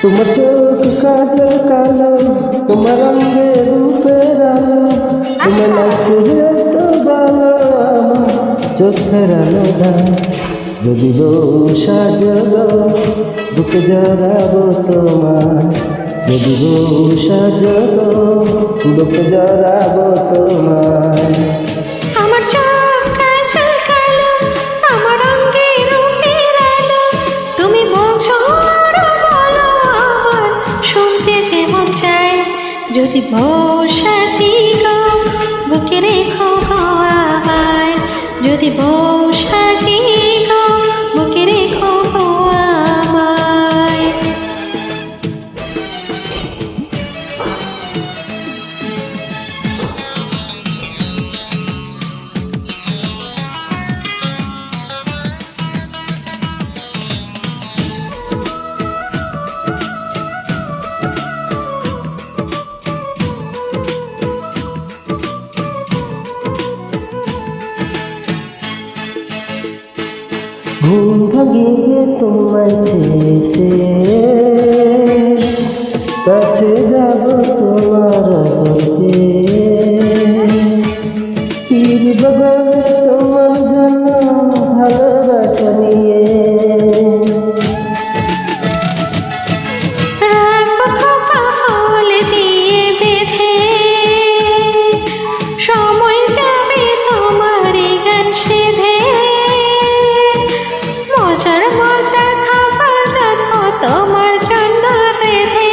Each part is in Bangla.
তোমার চোখ কাজল কালো, তোমার রঙে রূপের আলো, তোমার লাগছে এত ভালো আমার চোখের আলোটা। যদি গো সাজাবো বুকে জড়াবো তোমার, যদি গো সাজাবো বুকে জড়াবো তোমার। আমার চোখ কাজল কালো, আমার রঙে রূপের আলো, তুমি বলছো আরো বলো আমার শুনতে যেমন চাই। যদি বউ সাজি গো বুকে রেখো গো আমায়, যদি বউ সাজি গো বুকে রেখো গো আমায়। ঘুম ভাঙিয়ে তোমায় চেয়েছে, কাছে যাব তোমার গল্পে, পীর বাগানে তোমার জন্য ভালোবাসা নিয়ে। রাখবো খোপা ফুল দিয়ে বেঁধে, সময় যাবে তোমার এই গান সেধে, মজার মজার খাবার রাখবো তোমার জন্য রেঁধে।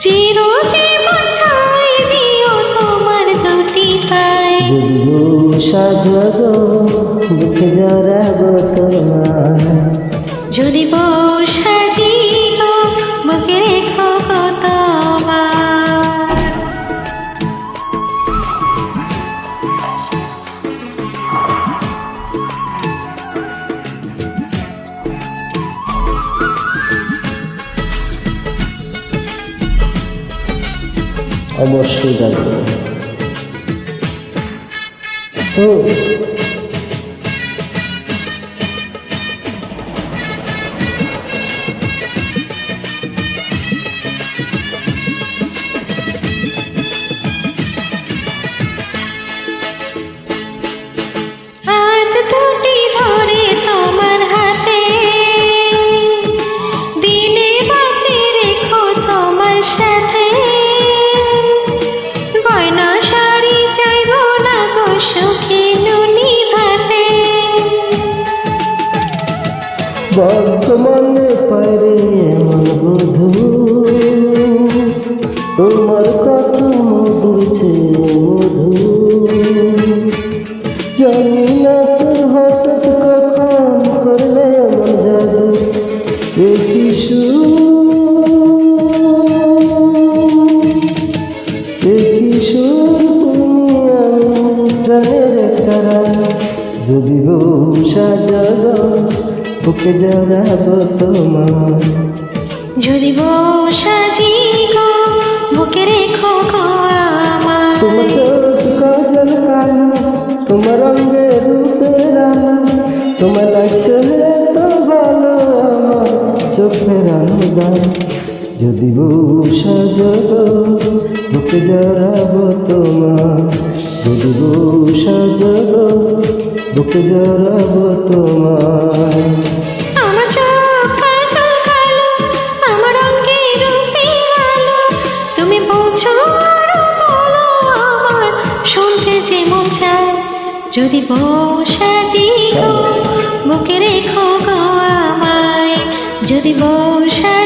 চিরজীবন ঠাঁই দিও তোমার দুটি পায়ে। যদি গো সাজাবো বুকে জড়াবো তোমার, যদি বউ সাজি গো বুকে রেখো গো তোমার। অবশ্যই ডাকবো। ও হাত দুটি ধরে তোমার হাতে, দিনে রাতে রেখো তোমার সাথে, গয়না শাড়ি চাইবো না গো সুখী নুনি ভাতে। বর্তমানে পারে এমন বধূ, তোমার কথা মধুর চেয়ে মধু, জানি না তো হঠাৎ কখন করলে এমন জাদু। এ কি সুর তুমি আমি প্রাণের তারা। যদি গো সাজাবো বুকে জড়াবো তোমার, যদি বউ সাজি গো বুকে রেখো গো আমায়। তোমার চোখ কাজল কালো, তোমার রঙে রূপের আলো, তোমার লাগছে তো ভালো আমার চোখের আলো। যদি বউ সাজাবো বুকে জড়াবো তোমার, যদি বউ সাজাবো বুকে জড়াবো তোমার। আমার চোখ কাজল কালো, আমার রঙে রূপের আলো, তুমি বলছো আরো বলো আমার শুনতে যেমন চাই। যদি বউ সাজি গো বুকে রেখো গো আমায়, যদি বউ সাজি